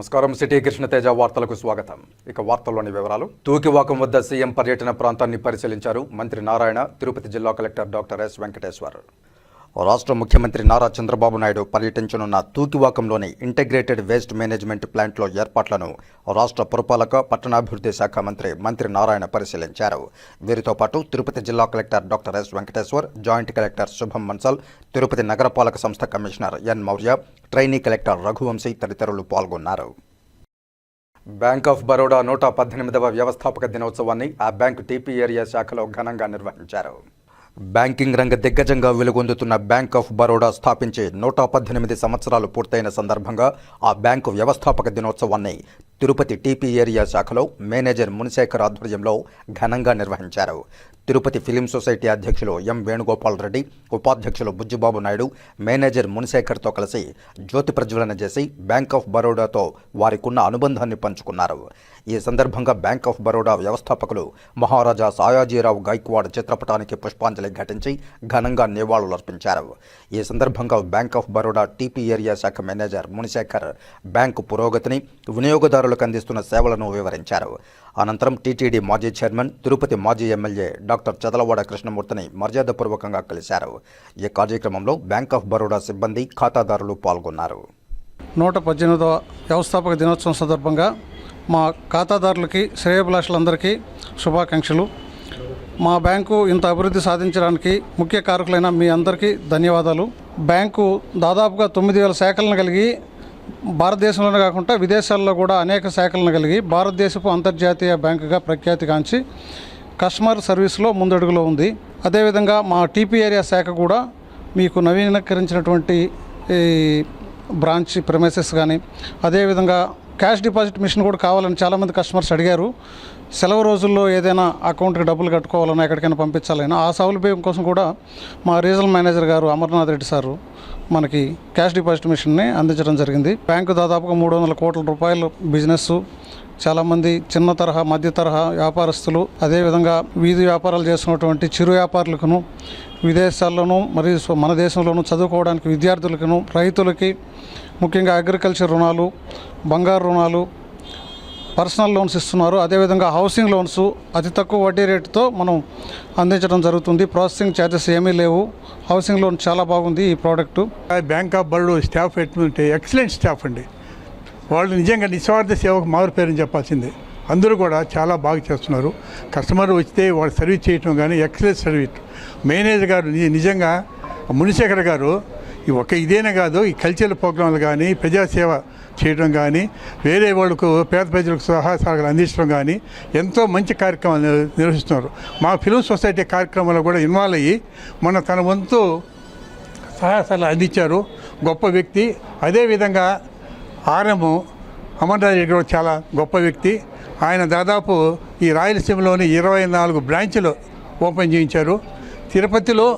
నమస్కారం. సిటీ కృష్ణతేజ వార్తలకు స్వాగతం. ఇక వార్తల్లోని వివరాలు. తూకివాకం వద్ద సీఎం పర్యటన ప్రాంతాన్ని పరిశీలించారు మంత్రి నారాయణ. తిరుపతి జిల్లా కలెక్టర్ డాక్టర్ ఎస్ వెంకటేశ్వర్. రాష్ట్ర ముఖ్యమంత్రి నారా చంద్రబాబు నాయుడు పర్యటించనున్న తూకివాకంలోని ఇంటిగ్రేటెడ్ వేస్ట్ మేనేజ్మెంట్ ప్లాంట్లో ఏర్పాట్లను రాష్ట్ర పురపాలక పట్టణాభివృద్ధి శాఖ మంత్రి నారాయణ పరిశీలించారు. వీరితో పాటు తిరుపతి జిల్లా collector doctor S Venkateshwar, joint collector Shubham Mansal, Tirupati నగరపాలక సంస్థ commissioner N Maurya, trainee collector Raghuvamshi తదితరులు పాల్గొన్నారు. బ్యాంక్ ఆఫ్ బరోడా 118వ వ్యవస్థాపక దినోత్సవాన్ని ఆ బ్యాంకు టీపీ ఏరియా శాఖలో ఘనంగా నిర్వహించారు. బ్యాంకింగ్ రంగ దిగ్గజంగా వెలుగొందుతున్న బ్యాంక్ ఆఫ్ బరోడా స్థాపించి 118 సంవత్సరాలు పూర్తయిన సందర్భంగా ఆ బ్యాంకు వ్యవస్థాపక దినోత్సవాన్ని తిరుపతి టీపీ ఏరియా శాఖలో మేనేజర్ మునిశేఖర్ ఆధ్వర్యంలో ఘనంగా నిర్వహించారు. తిరుపతి ఫిలిం సొసైటీ అధ్యక్షులు ఎం వేణుగోపాల్ రెడ్డి, ఉపాధ్యక్షులు బుజ్జిబాబు నాయుడు, మేనేజర్ మునిశేఖర్తో కలిసి జ్యోతి ప్రజ్వలన చేసి బ్యాంక్ ఆఫ్ బరోడాతో వారికున్న అనుబంధాన్ని పంచుకున్నారు. ఈ సందర్భంగా బ్యాంక్ ఆఫ్ బరోడా వ్యవస్థాపకులు మహారాజా సాయాజీరావు గైక్వాడ్ చిత్రపటానికి పుష్పాంజలి ఘటించి ఘనంగా నివాళులర్పించారు. ఈ సందర్భంగా bank of Baroda TP area శాఖ మేనేజర్ మునిశేఖర్ బ్యాంకు పురోగతిని, వినియోగదారులకు అందిస్తున్న సేవలను వివరించారు. అనంతరం టీటీడీ మాజీ చైర్మన్, తిరుపతి మాజీ ఎమ్మెల్యే డాక్టర్ చదలవాడ కృష్ణమూర్తిని మర్యాదపూర్వకంగా కలిశారు. ఈ కార్యక్రమంలో బ్యాంక్ ఆఫ్ బరోడా సిబ్బంది, ఖాతాదారులు పాల్గొన్నారు. 118వ వ్యవస్థాపక దినోత్సవం సందర్భంగా మా ఖాతాదారులకి, శ్రేయోభిలాషులందరికీ శుభాకాంక్షలు. మా బ్యాంకు ఇంత అభివృద్ధి సాధించడానికి ముఖ్య కారకులైన మీ అందరికీ ధన్యవాదాలు. బ్యాంకు దాదాపుగా 9,000 శాఖలను కలిగి భారతదేశంలోనే కాకుండా విదేశాల్లో కూడా అనేక శాఖలను కలిగి భారతదేశపు అంతర్జాతీయ బ్యాంకుగా ప్రఖ్యాతిగాంచి కస్టమర్ సర్వీస్లో ముందడుగులో ఉంది. అదేవిధంగా మా టీపీ ఏరియా శాఖ కూడా మీకు నవీకరించినటువంటి బ్రాంచ్ ప్రెమైసెస్ కానీ, అదేవిధంగా క్యాష్ డిపాజిట్ మిషన్ కూడా కావాలని చాలామంది కస్టమర్స్ అడిగారు. సెలవు రోజుల్లో ఏదైనా అకౌంట్కి డబ్బులు కట్టుకోవాలన్నా, ఎక్కడికైనా పంపించాలన్నా ఆ సౌలభ్యం కోసం కూడా మా రీజనల్ మేనేజర్ గారు అమర్నాథ్ రెడ్డి సారు మనకి క్యాష్ డిపాజిట్ మిషన్ని అందించడం జరిగింది. బ్యాంకు దాదాపుగా 300 కోట్ల రూపాయలు బిజినెస్, చాలామంది చిన్న తరహా, మధ్య తరహా వ్యాపారస్తులు, అదేవిధంగా వీధి వ్యాపారాలు చేస్తున్నటువంటి చిరు వ్యాపారులకును, విదేశాల్లోనూ మరియు మన దేశంలోనూ చదువుకోవడానికి విద్యార్థులకును, రైతులకి, ముఖ్యంగా అగ్రికల్చర్ రుణాలు, బంగారు రుణాలు, పర్సనల్ లోన్స్ ఇస్తున్నారు. అదేవిధంగా హౌసింగ్ లోన్స్ అతి తక్కువ వడ్డీ రేటుతో మనం అందించడం జరుగుతుంది. ప్రాసెసింగ్ ఛార్జెస్ ఏమీ లేవు. హౌసింగ్ లోన్ చాలా బాగుంది ఈ product. Bank of Baroda staff ఎటువంటి ఎక్సలెంట్ స్టాఫ్ అండి. వాళ్ళు నిజంగా నిస్వార్థ సేవకు మారు పేరుని చెప్పాల్సిందే. అందరూ కూడా చాలా బాగా చేస్తున్నారు. కస్టమర్ వస్తే వాళ్ళు సర్వీస్ చేయటం కానీ ఎక్సలెంట్ సర్వీస్. మేనేజర్ గారు నిజంగా మునిశేఖర్ గారు ఇదేనే కాదు, ఈ కల్చరల్ ప్రోగ్రాంలు కానీ, ప్రజాసేవ చేయడం కానీ, వేరే వాళ్ళకు పేద ప్రజలకు సహాయాలు అందించడం కానీ ఎంతో మంచి కార్యక్రమాలు నిర్వహిస్తున్నారు. మా ఫిలిం సొసైటీ కార్యక్రమంలో కూడా ఇన్వాల్వ్ అయ్యి మొన్న తన వంతు సహాయాలు అందించారు. గొప్ప వ్యక్తి. అదేవిధంగా అమర్నాథ్ రెడ్డి కూడా చాలా గొప్ప వ్యక్తి. ఆయన దాదాపు ఈ రాయలసీమలోని 24 బ్రాంచ్లు ఓపెన్ చేయించారు. తిరుపతిలో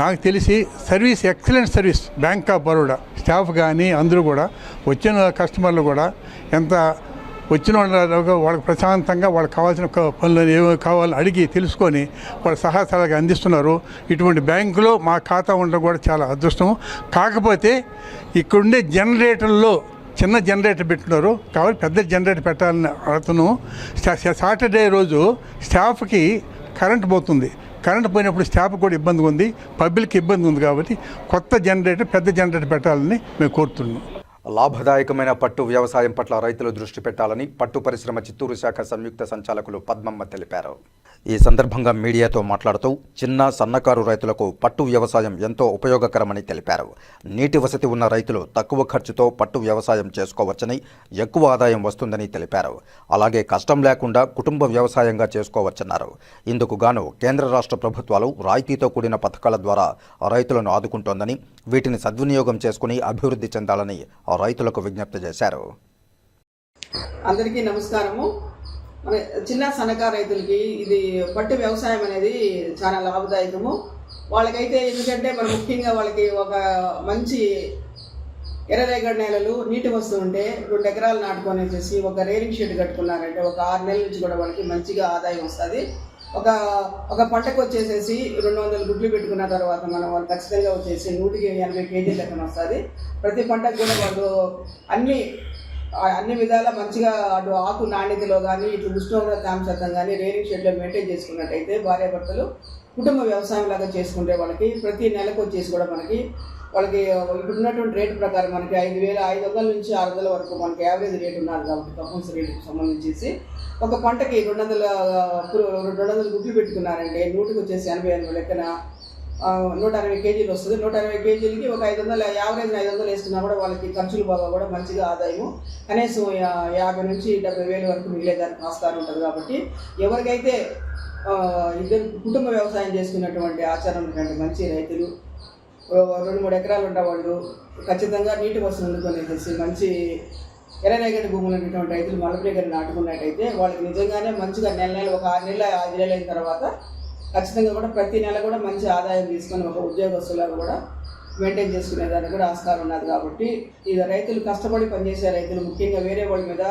నాకు తెలిసి service excellent service bank of Baroda staff కానీ అందరూ కూడా, వచ్చిన కస్టమర్లు కూడా ఎంత వచ్చిన వాళ్ళకి ప్రశాంతంగా వాళ్ళకి కావాల్సిన పనులు ఏమేమి కావాలో అడిగి తెలుసుకొని వాళ్ళ సహాయాలుగా అందిస్తున్నారు. ఇటువంటి బ్యాంకులో మా ఖాతా ఉండడం కూడా చాలా అదృష్టము. కాకపోతే ఇక్కడుండే జనరేటర్లో చిన్న జనరేటర్ పెట్టున్నారు కాబట్టి పెద్ద జనరేటర్ పెట్టాలని అడుగుతున్నాము. సాటర్డే రోజు స్టాఫ్కి కరెంట్ పోతుంది. కరెంట్ పోయినప్పుడు స్టాఫ్ కూడా ఇబ్బంది ఉంది, పబ్లిక్ ఇబ్బంది ఉంది. కాబట్టి కొత్త జనరేటర్, పెద్ద జనరేటర్ పెట్టాలని మేము కోరుతున్నాం. లాభదాయకమైన పట్టు వ్యవసాయం పట్ల రైతులు దృష్టి పెట్టాలని పట్టు పరిశ్రమ చిత్తూరు శాఖ సంయుక్త సంచాలకులు పద్మమ్మ తెలిపారు. ఈ సందర్భంగా మీడియాతో మాట్లాడుతూ చిన్న, సన్నకారు రైతులకు పట్టు వ్యవసాయం ఎంతో ఉపయోగకరమని తెలిపారు. నీటి వసతి ఉన్న రైతులు తక్కువ ఖర్చుతో పట్టు వ్యవసాయం చేసుకోవచ్చని, ఎక్కువ ఆదాయం వస్తుందని తెలిపారు. అలాగే కష్టం లేకుండా కుటుంబ వ్యవసాయంగా చేసుకోవచ్చన్నారు. ఇందుకు గాను కేంద్ర రాష్ట్ర ప్రభుత్వాలు రాయితీతో కూడిన పథకాల ద్వారా రైతులను ఆదుకుంటోందని, వీటిని సద్వినియోగం చేసుకుని అభివృద్ధి చెందాలని రైతులకు విజ్ఞప్తి చేశారు. అందరికీ నమస్కారము. మన చిన్న సన్నకారు రైతులకి ఇది పట్టు వ్యవసాయం అనేది చాలా లాభదాయకము. వాళ్ళకైతే ఎందుకంటే మరి ముఖ్యంగా వాళ్ళకి ఒక మంచి ఎర్రరేగడి నేలలు, నీటి వస్తూ ఉంటే 2 ఎకరాలు నాటుకొనేసి ఒక రైలింగ్ షెడ్ కట్టుకున్నారంటే ఒక 6 నెలల నుంచి కూడా వాళ్ళకి మంచిగా ఆదాయం వస్తుంది. ఒక పంటకు వచ్చేసేసి 200 గుడ్లు పెట్టుకున్న తర్వాత వాళ్ళు ఖచ్చితంగా వచ్చేసి 180 కేజీల లెక్కన వస్తుంది. ప్రతి పంటకు కూడా వాళ్ళు అన్ని అన్ని విధాలా మంచిగా అటు ఆకు నాణ్యతలో కానీ ఇటు ఉష్ణోగ్రత శాతం కానీ రేరింగ్ షెడ్లో మెయింటైన్ చేసుకున్నట్టయితే భార్యాభర్తలు కుటుంబ వ్యవసాయం లాగా చేసుకుంటే వాళ్ళకి ప్రతి నెలకు వచ్చేసి కూడా మనకి వాళ్ళకి ఇప్పుడు ఉన్నటువంటి రేటు ప్రకారం మనకి 5,500 నుంచి 600 వరకు మనకి యావరేజ్ రేటు ఉన్నారు కాబట్టి కంపల్సరీ రేటుకు సంబంధించి ఒక పంటకి 200 గుడ్లు పెట్టుకున్నారంటే నూటికి వచ్చేసి 88 లెక్కన 160 కేజీలు వస్తుంది. 160 కేజీలకి ఒక 500 యావరేజ్ 500 వేసుకున్నా కూడా వాళ్ళకి ఖర్చులు బాగా కూడా మంచిగా ఆదాయము కనీసం 50 నుంచి 70,000 వరకు మిగిలేదానికి ఆస్కారం ఉంటుంది. కాబట్టి ఎవరికైతే ఇద్దరు కుటుంబ వ్యవసాయం చేసుకున్నటువంటి ఆచారం కంటే మంచి రైతులు 2-3 ఎకరాలు ఉన్నవాళ్ళు ఖచ్చితంగా నీటి వసతులు వండుకొని మంచి ఎర్రరేగడి భూములు ఉన్నటువంటి రైతులు మలపరేగడి నాటుకున్నట్టయితే వాళ్ళకి నిజంగానే మంచిగా నెల ఒక 6 నెలలు 5 నెలలు అయిన తర్వాత ఖచ్చితంగా కూడా ప్రతి నెల కూడా మంచి ఆదాయం తీసుకొని ఒక ఉద్యోగస్తులను కూడా మెయింటైన్ చేసుకునేదానికి కూడా ఆస్కారం ఉన్నది. కాబట్టి ఇది రైతులు కష్టపడి పనిచేసే రైతులు ముఖ్యంగా వేరే వాళ్ళ మీద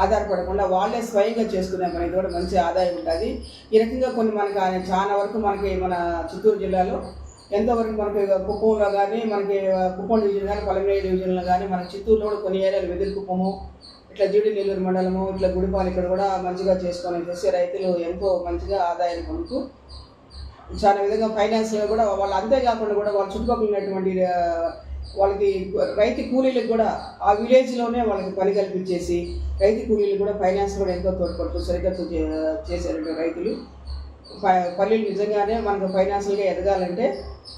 ఆధారపడకుండా వాళ్ళే స్వయంగా చేసుకునే మనకి కూడా మంచి ఆదాయం ఉంటుంది. ఈ రకంగా కొన్ని మనకి చాలా వరకు మనకి మన చిత్తూరు జిల్లాలో ఎంతవరకు మనకి కుప్పంలో కానీ మనకి కుప్పం డివిజన్ కానీ పలమనేరు డివిజన్లో కానీ మన చిత్తూరులో కూడా కొన్ని ఏరియాలు వెదిరి కుప్పము ఇట్లా జీడి నెల్లూరు మండలము ఇట్లా గుడిపాలు ఇక్కడ కూడా మంచిగా చేసుకొని చేసి రైతులు ఎంతో మంచిగా ఆదాయాన్ని పొందుతూ చాలా విధంగా ఫైనాన్స్లో కూడా వాళ్ళు అంతేకాకుండా కూడా వాళ్ళ చుట్టుపక్కల ఉన్నటువంటి వాళ్ళకి రైతు కూలీలకు కూడా ఆ విలేజ్లోనే వాళ్ళకి పని కల్పించేసి రైతు కూలీలు కూడా ఫైనాన్స్ కూడా ఎంతో తోడ్పడుతూ సరిగ్గా చేసేటువంటి రైతులు పల్లెలు నిజంగానే మనకు ఫైనాన్షియల్గా ఎదగాలంటే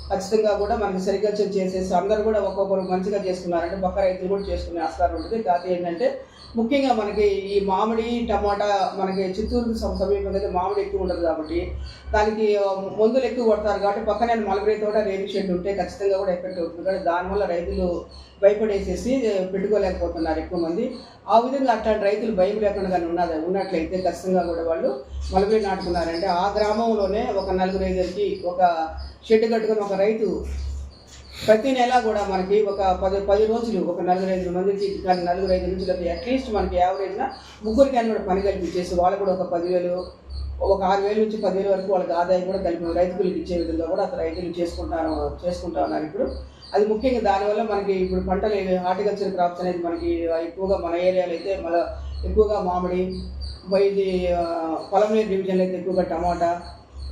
ఖచ్చితంగా కూడా మనకి సరిగ్గా చేసేసి అందరూ కూడా ఒక్కొక్కరు మంచిగా చేసుకున్నారంటే పక్క రైతులు కూడా చేసుకునే ఆస్కారం ఉంటుంది. కాదు ఏంటంటే ముఖ్యంగా మనకి ఈ మామిడి టమాటా మనకి చిత్తూరుకు సమీపంగా అయితే మామిడి ఎక్కువ ఉంటుంది కాబట్టి దానికి మందులు ఎక్కువ కొడతారు కాబట్టి పక్కనే మలబరీ తోట రేణి షెడ్ ఉంటే ఖచ్చితంగా కూడా ఎఫెక్ట్ అవుతుంది. కానీ దానివల్ల రైతులు భయపడేసేసి పెట్టుకోలేకపోతున్నారు ఎక్కువ మంది. ఆ విధంగా అట్లాంటి రైతులు భయం లేకుండా కానీ ఉన్నట్లయితే ఖచ్చితంగా కూడా వాళ్ళు మలబరీ నాటుకున్నారంటే ఆ గ్రామంలోనే ఒక 4-5 ఒక షెడ్ కట్టుకుని ఒక రైతు ప్రతి నెల కూడా మనకి ఒక 10 రోజులు ఒక 4-5 మందికి కానీ 4-5 నుంచి అట్లీస్ట్ మనకి యావరేజ్గా ముగ్గురికి అని కూడా పని కల్పించేసి వాళ్ళు కూడా ఒక 10,000 ఒక 6,000 నుంచి 10,000 వరకు వాళ్ళకి ఆదాయం కూడా కలిపి రైతులకు ఇచ్చే విధంగా కూడా అతను రైతులు చేసుకుంటా ఉన్నారు ఇప్పుడు. అది ముఖ్యంగా దానివల్ల మనకి ఇప్పుడు పంటలు హార్టికల్చర్ క్రాప్స్ అనేది మనకి ఎక్కువగా మన ఏరియాలో అయితే మన ఎక్కువగా మామిడి ఇది పలమనేరు డివిజన్లో అయితే ఎక్కువగా టమాటా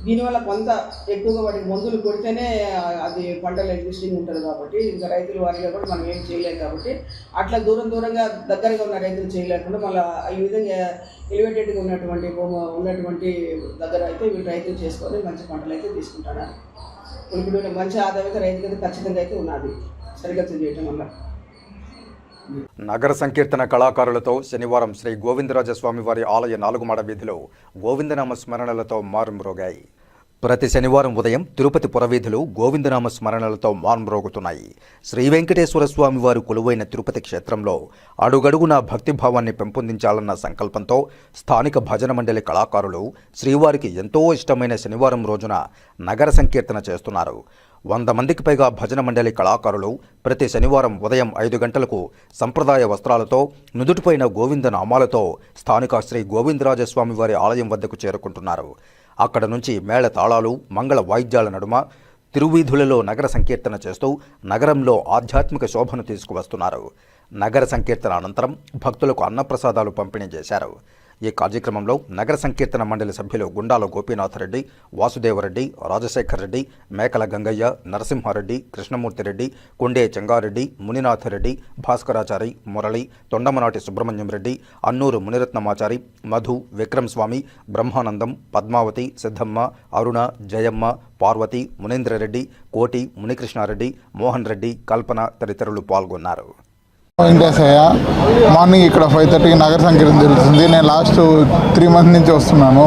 దీనివల్ల కొంత ఎక్కువగా వాటికి మందులు కొడితేనే అది పంటలు ఎగ్జిస్టింగ్ ఉంటుంది కాబట్టి ఇంకా రైతుల వారిగా కూడా మనం ఏం చేయలేము. కాబట్టి అట్లా దూరంగా దగ్గరగా ఉన్న రైతులు చేయలేకుండా మళ్ళీ ఈ విధంగా ఎలివేటెడ్గా ఉన్నటువంటి దగ్గర అయితే వీళ్ళు రైతులు చేసుకొని మంచి పంటలు అయితే తీసుకుంటున్నారు. ఇప్పుడు మంచి ఆదాయం అయితే రైతులకి ఖచ్చితంగా అయితే ఉన్నది సరిగ్గా చేయటం వల్ల. నగర సంకీర్తన కళాకారులతో శనివారం శ్రీ గోవిందరాజస్వామి వారి ఆలయ 4 మాడ వీధులు గోవిందనామ స్మరణలతో మారుమ్రోగాయి. ప్రతి శనివారం ఉదయం తిరుపతి పురవీధులు గోవిందనామ స్మరణలతో మారుమ్రోగుతున్నాయి. శ్రీ వెంకటేశ్వర స్వామి వారు కొలువైన తిరుపతి క్షేత్రంలో అడుగడుగునా భక్తిభావాన్ని పెంపొందించాలన్న సంకల్పంతో స్థానిక భజన మండలి కళాకారులు శ్రీవారికి ఎంతో ఇష్టమైన శనివారం రోజున నగర సంకీర్తన చేస్తున్నారు. 100 మందికి పైగా భజన మండలి కళాకారులు ప్రతి శనివారం ఉదయం 5 గంటలకు సంప్రదాయ వస్త్రాలతో నుదుటిపైన గోవింద నామాలతో స్థానిక శ్రీ గోవిందరాజస్వామి వారి ఆలయం వద్దకు చేరుకుంటున్నారు. అక్కడ నుంచి మేళ తాళాలు మంగళ వాయిద్యాల నడుమ తిరువీధులలో నగర సంకీర్తన చేస్తూ నగరంలో ఆధ్యాత్మిక శోభను తీసుకువస్తున్నారు. నగర సంకీర్తన అనంతరం భక్తులకు అన్నప్రసాదాలు పంపిణీ చేశారు. ఈ కార్యక్రమంలో నగర సంకీర్తన మండలి సభ్యులు గుండాల గోపీనాథరెడ్డి, వాసుదేవరెడ్డి, రాజశేఖర్ రెడ్డి, మేకల గంగయ్య, నరసింహారెడ్డి, కృష్ణమూర్తిరెడ్డి, కొండే చెంగారెడ్డి, మునినాథరెడ్డి, భాస్కరాచారి, మురళి, తొండమనాటి సుబ్రహ్మణ్యం రెడ్డి, అన్నూరు మునిరత్నమాచారి, మధు, విక్రమ్ స్వామి, బ్రహ్మానందం, పద్మావతి, సిద్ధమ్మ, అరుణ, జయమ్మ, పార్వతి, మునేంద్రరెడ్డి, కోటి, మునికృష్ణారెడ్డి, మోహన్ రెడ్డి, కల్పన తదితరులు పాల్గొన్నారు. వెంకటేశయ్య. మార్నింగ్ ఇక్కడ 5:30కి నగర సంకీర్తన జరుగుతుంది. నేను లాస్ట్ 3 మంత్స్ నుంచి వస్తున్నాను.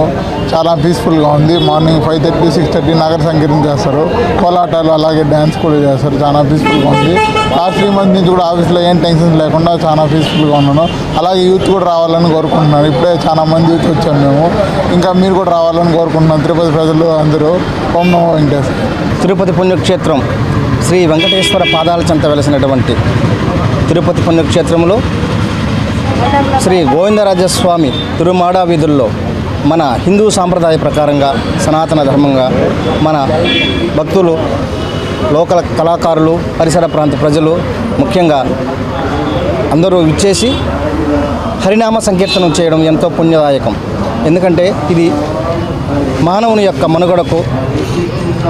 చాలా పీస్ఫుల్గా ఉంది. మార్నింగ్ 5:30, 6:30 నగర సంకీర్తన చేస్తారు. కోలాటాలు అలాగే డ్యాన్స్ కూడా చేస్తారు. చాలా పీస్ఫుల్గా ఉంది. లాస్ట్ 3 మంత్స్ నుంచి కూడా ఆఫీస్లో ఏం టెన్షన్స్ లేకుండా చాలా పీస్ఫుల్గా ఉన్నాను. అలాగే యూత్ కూడా రావాలని కోరుకుంటున్నాను. ఇప్పుడే చాలా మంది యూత్ వచ్చాము మేము. ఇంకా మీరు కూడా రావాలని కోరుకుంటున్నాను. తిరుపతి ప్రజలు అందరూ ఓం నమో వెంకటేశ్వర. తిరుపతి పుణ్యక్షేత్రం శ్రీ వెంకటేశ్వర పాదాల చెంత వెలసినటువంటి తిరుపతి పుణ్యక్షేత్రంలో శ్రీ గోవిందరాజస్వామి తిరుమాడ వీధుల్లో మన హిందూ సాంప్రదాయ ప్రకారంగా సనాతన ధర్మంగా మన భక్తులు, లోకల్ కళాకారులు, పరిసర ప్రాంత ప్రజలు ముఖ్యంగా అందరూ విచ్చేసి హరినామ సంకీర్తనం చేయడం ఎంతో పుణ్యదాయకం. ఎందుకంటే ఇది మానవుని యొక్క మనుగడకు,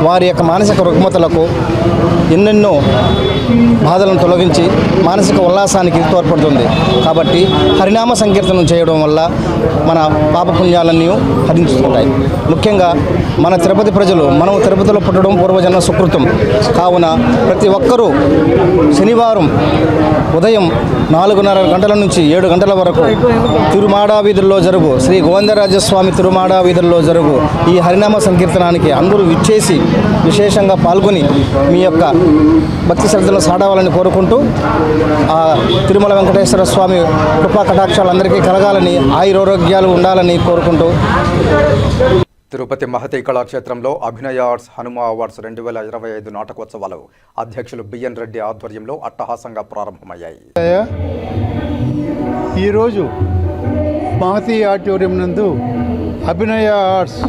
వారి యొక్క మానసిక రుగ్మతలకు ఎన్నెన్నో బాధలను తొలగించి మానసిక ఉల్లాసానికి తోడ్పడుతుంది. కాబట్టి హరినామ సంకీర్తనం చేయడం వల్ల మన పాపపుణ్యాలన్నీ హరించుకుంటాయి. ముఖ్యంగా మన తిరుపతి ప్రజలు, మనం తిరుపతిలో పుట్టడం పూర్వజన్మ సుకృతం కావున ప్రతి ఒక్కరూ శనివారం ఉదయం 4:30 గంటల నుంచి 7 గంటల వరకు తిరుమాడా వీధుల్లో జరుగు శ్రీ గోవిందరాజస్వామి తిరుమాడా వీధుల్లో జరుగు ఈ హరినామ సంకీర్తనానికి అందరూ విచ్చేసి విశేషంగా పాల్గొని మీ యొక్క భక్తి శ్రద్ధలను సాడవాలని కోరుకుంటూ ఆ తిరుమల వెంకటేశ్వర స్వామి కృపా కటాక్షాలు అందరికీ కలగాలని, ఆయురారోగ్యాలు ఉండాలని కోరుకుంటూ తిరుపతి మహతి కళాక్షేత్రంలో అభినయ ఆర్ట్స్ హనుమ అవార్డ్స్ 2025 నాటకోత్సవాలు అధ్యక్షులు బిఎన్ రెడ్డి ఆధ్వర్యంలో అట్టహాసంగా ప్రారంభమయ్యాయి. ఈరోజు మహతి ఆడిటోరియం నందు అభినయ ఆర్ట్స్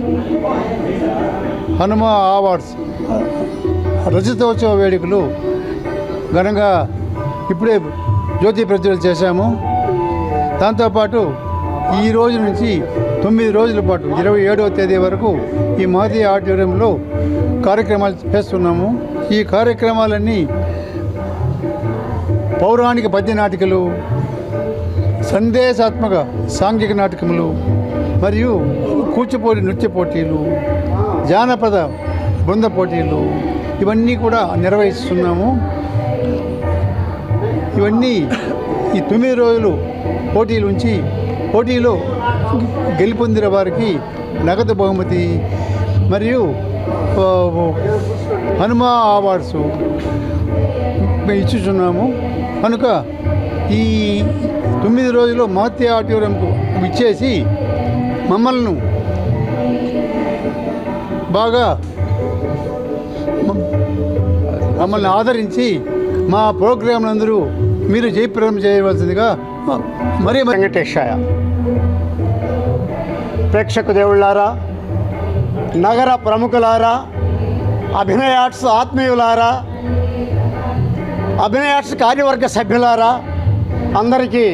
హనుమ అవార్డ్స్ రజతోత్సవ వేడుకలు ఘనంగా ఇప్పుడే జ్యోతి ప్రజ్వలన చేశాము. దాంతోపాటు ఈ రోజు నుంచి 9 రోజుల పాటు 27వ తేదీ వరకు ఈ మహతి ఆడిటోరియంలో కార్యక్రమాలు చేస్తున్నాము. ఈ కార్యక్రమాలన్నీ పౌరాణిక పద్య నాటికలు, సందేశాత్మక సాంఘిక నాటకములు మరియు కూచిపూడి నృత్య పోటీలు, జానపద బృంద పోటీలు ఇవన్నీ కూడా నిర్వహిస్తున్నాము. ఇవన్నీ ఈ 9 రోజులు పోటీలు ఉంచి పోటీలో గెలుపొందిన వారికి నగదు బహుమతి మరియు హనుమ అవార్డ్స్ ఇచ్చుచున్నాము. కనుక ఈ 9 రోజులు మహతి ఆడిటోరియంకు ఇచ్చేసి మమ్మల్ని బాగా ఆదరించి మా ప్రోగ్రాంలందరూ మీరు జయప్రదం చేయవలసిందిగా మరి వెంకటేశాయ. ప్రేక్షక దేవుళ్ళారా, నగర ప్రముఖులారా, అభినయ ఆర్ట్స్ ఆత్మీయులారా, అభినయ ఆర్ట్స్ కార్యవర్గ సభ్యులారా, అందరికీ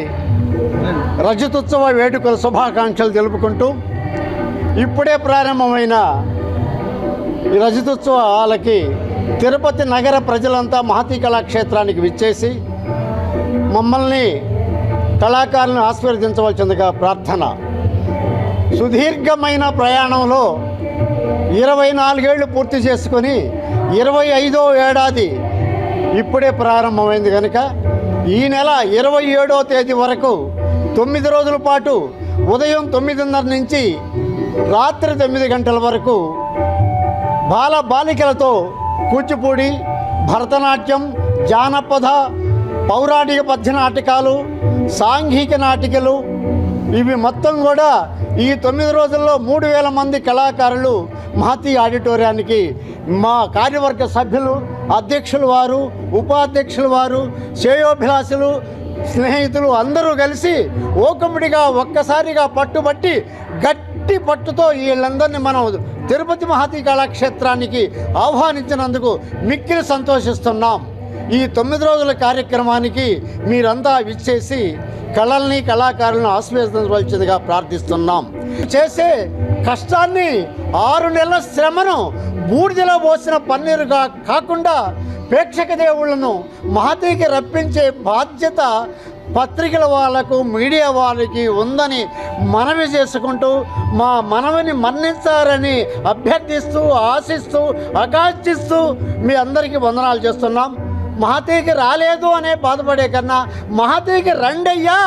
రజతోత్సవ వేడుకల శుభాకాంక్షలు తెలుపుకుంటూ ఇప్పుడే ప్రారంభమైన ఈ రజతోత్సవాలకి తిరుపతి నగర ప్రజలంతా మహతి కళాక్షేత్రానికి విచ్చేసి మమ్మల్ని కళాకారులను ఆశీర్వదించవలసిందిగా ప్రార్థన. సుదీర్ఘమైన ప్రయాణంలో 24 ఏళ్ళు పూర్తి చేసుకొని 25వ ఏడాది ఇప్పుడే ప్రారంభమైంది కనుక ఈ నెల 27వ తేదీ వరకు 9 రోజుల పాటు ఉదయం 9:30 నుంచి రాత్రి 9 గంటల వరకు బాలికలతో కూచిపూడి, భరతనాట్యం, జానపద, పౌరాణిక పద్య నాటకాలు, సాంఘిక నాటికలు ఇవి మొత్తం కూడా ఈ 9 రోజుల్లో 3000 మంది కళాకారులు మహతి ఆడిటోరియానికి మా కార్యవర్గ సభ్యులు, అధ్యక్షులు వారు, ఉపాధ్యక్షులు వారు, శ్రేయోభిలాషులు, స్నేహితులు అందరూ కలిసి ఓకముడిగా ఒక్కసారిగా పట్టుబట్టి గట్టి పట్టుతో వీళ్ళందరినీ మనం తిరుపతి మహతి కళాక్షేత్రానికి ఆహ్వానించినందుకు మిక్కిలి సంతోషిస్తున్నాం. ఈ 9 రోజుల కార్యక్రమానికి మీరంతా విచ్చేసి కళల్ని, కళాకారులను ఆశీర్వదించవలసిందిగా ప్రార్థిస్తున్నాం. చేసే కష్టాన్ని 6 నెలల శ్రమను బూడిదలో పోసిన పన్నీరుగా కాకుండా ప్రేక్షక దేవుళ్లను మహతికి రప్పించే బాధ్యత పత్రికల వాళ్ళకు, మీడియా వాళ్ళకి ఉందని మనవి చేసుకుంటూ మా మనవిని మన్నించారని అభ్యర్థిస్తూ, ఆశిస్తూ, ఆకాంక్షిస్తూ మీ అందరికీ వందనాలు చేస్తున్నాం. మహతికి రాలేదు అనే బాధపడే కన్నా మహతికి రండయ్యా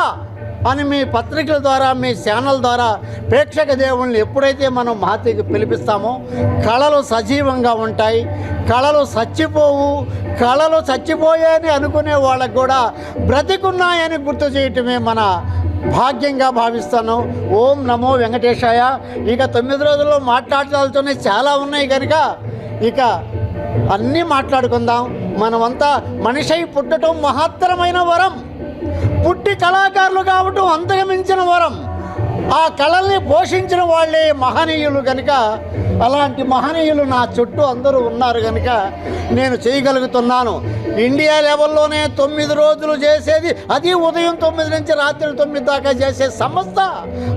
అని మీ పత్రికల ద్వారా, మీ ఛానల్ ద్వారా ప్రేక్షక దేవుళ్ళని ఎప్పుడైతే మనం మహతికి పిలిపిస్తామో కళలు సజీవంగా ఉంటాయి, కళలు చచ్చిపోవు. కళలు చచ్చిపోయాయని అనుకునే వాళ్ళకు కూడా బ్రతికున్నాయని గుర్తు చేయటమే మన భాగ్యంగా భావిస్తాను. ఓం నమో వెంకటేశాయ. ఇక 9 రోజుల్లో మాట్లాడాల్సినవి చాలా ఉన్నాయి కనుక ఇక అన్నీ మాట్లాడుకుందాం. మనమంతా మనిషి పుట్టడం మహత్తరమైన వరం, పుట్టి కళాకారులు కావటం అంతకు మించిన వరం. ఆ కళల్ని పోషించిన వాళ్ళే మహనీయులు కనుక, అలాంటి మహనీయులు నా చుట్టూ అందరూ ఉన్నారు కనుక నేను చేయగలుగుతున్నాను. ఇండియా లెవెల్లోనే 9 రోజులు చేసేది, అది ఉదయం 9 నుంచి రాత్రి 9 దాకా చేసే సంస్థ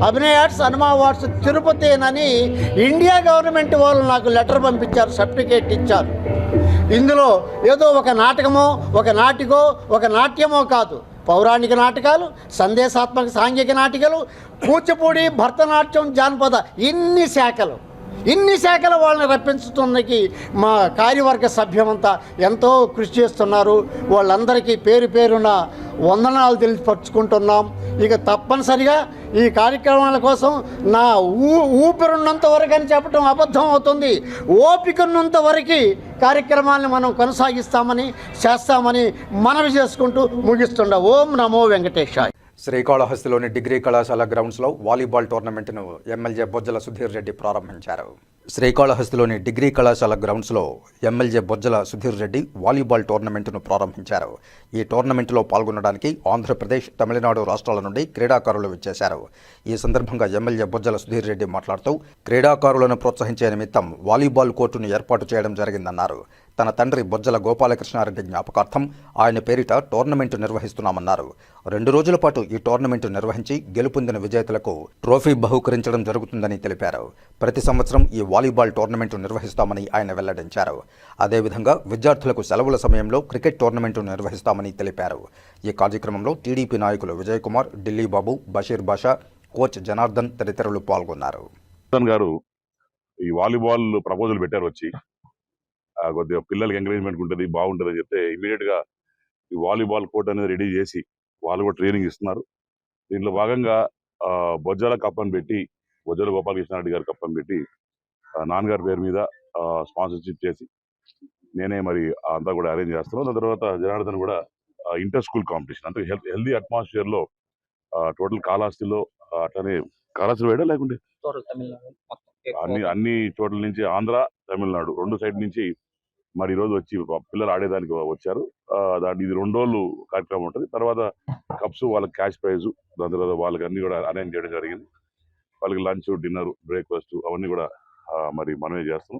అభినయ ఆర్ట్స్ హనుమా అవార్డ్స్ తిరుపతేనని ఇండియా గవర్నమెంట్ వాళ్ళు నాకు లెటర్ పంపించారు, సర్టిఫికేట్ ఇచ్చారు. ఇందులో ఏదో ఒక నాటకమో, ఒక నాటికో, ఒక నాట్యమో కాదు, పౌరాణిక నాటకాలు, సందేశాత్మక సాంఘిక నాటికలు, కూచిపూడి, భరతనాట్యం, జానపద, ఇన్ని శాఖల వాళ్ళని రప్పించడానికి మా కార్యవర్గ సభ్యమంతా ఎంతో కృషి చేస్తున్నారు. వాళ్ళందరికీ పేరు పేరున వందనాలు తెలియపరుచుకుంటున్నాం. ఇక తప్పనిసరిగా ఈ కార్యక్రమాల కోసం నా ఊపిరున్నంత వరకు అని చెప్పడం అబద్ధం అవుతుంది. ఓపికన్నంత వరకు కార్యక్రమాన్ని మనం కొనసాగిస్తామని చేస్తామని మనవి చేసుకుంటూ ముగిస్తుండ. ఓం నమో వెంకటేశాయ. శ్రీకాళహస్తిలోని డిగ్రీ కళాశాల గ్రౌండ్స్లో వాలీబాల్ టోర్నమెంట్ను ఎమ్మెల్యే బొజ్జల సుధీర్ రెడ్డి ప్రారంభించారు. శ్రీకాళహస్తిలోని డిగ్రీ కళాశాల గ్రౌండ్స్లో ఎమ్మెల్యే బొజ్జల సుధీర్ రెడ్డి వాలీబాల్ టోర్నమెంట్ను ప్రారంభించారు. ఈ టోర్నమెంట్లో పాల్గొనడానికి ఆంధ్రప్రదేశ్, తమిళనాడు రాష్ట్రాల నుండి క్రీడాకారులు వచ్చేశారు. ఈ సందర్భంగా ఎమ్మెల్యే బొజ్జల సుధీర్ రెడ్డి మాట్లాడుతూ క్రీడాకారులను ప్రోత్సహించే నిమిత్తం వాలీబాల్ కోర్టును ఏర్పాటు చేయడం జరిగిందన్నారు. తన తండ్రి బొజ్జల గోపాలకృష్ణారెడ్డి జ్ఞాపకార్థం ఆయన పేరిట టోర్నమెంటు నిర్వహిస్తున్నామన్నారు. 2 రోజుల పాటు ఈ టోర్నమెంటు నిర్వహించి గెలుపొందిన విజేతలకు ట్రోఫీ బహూకరించడం జరుగుతుందని తెలిపారు. ప్రతి సంవత్సరం ఈ వాలీబాల్ టోర్నమెంటు నిర్వహిస్తామని ఆయన వెల్లడించారు. అదేవిధంగా విద్యార్థులకు సెలవుల సమయంలో క్రికెట్ టోర్నమెంటు నిర్వహిస్తామని తెలిపారు. ఈ కార్యక్రమంలో టీడీపీ నాయకులు విజయ్ కుమార్, ఢిల్లీ బాబు, బషీర్ బాషా, కోచ్ జనార్దన్ తదితరులు పాల్గొన్నారు. గారు ఈ వాలీబాల్ ప్రపోజల్ పెట్టారు, వచ్చి కొద్దిగా పిల్లలకి ఎంకరేజ్మెంట్ ఉంటుంది, బాగుంటుంది అని చెప్తే ఇమీడియట్గా ఈ వాలీబాల్ కోర్ట్ అనేది రెడీ చేసి వాళ్ళు కూడా ట్రైనింగ్ ఇస్తున్నారు. దీంట్లో భాగంగా బొజ్జల కప్ అని పెట్టి, బొజ్జల గోపాలకృష్ణారెడ్డి గారి కప్ అని పెట్టి నాన్నగారి పేరు మీద స్పాన్సర్షిప్ చేసి నేనే మరి అంతా కూడా అరేంజ్ చేస్తున్నాను. దాని తర్వాత జనార్దన్ కూడా ఇంటర్ స్కూల్ కాంపిటీషన్ అంటే హెల్దీ అట్మాస్ఫియర్లో టోటల్ కాళహస్తిలో, అట్లనే కాళహస్తి వేయడా లేకుంటే అన్ని చోట్ల నుంచి ఆంధ్ర, తమిళనాడు 2 సైడ్ నుంచి మరి ఈరోజు వచ్చి పిల్లలు ఆడేదానికి వచ్చారు. దాని ఇది 2 రోజులు కార్యక్రమం ఉంటుంది. తర్వాత కప్స్, వాళ్ళకి క్యాష్ ప్రైజ్, దాని తర్వాత వాళ్ళకి అన్ని కూడా అరేంజ్ చేయడం జరిగింది. వాళ్ళకి లంచ్, డిన్నర్, బ్రేక్ఫాస్ట్ అవన్నీ కూడా మరి మనమే చేస్తాం.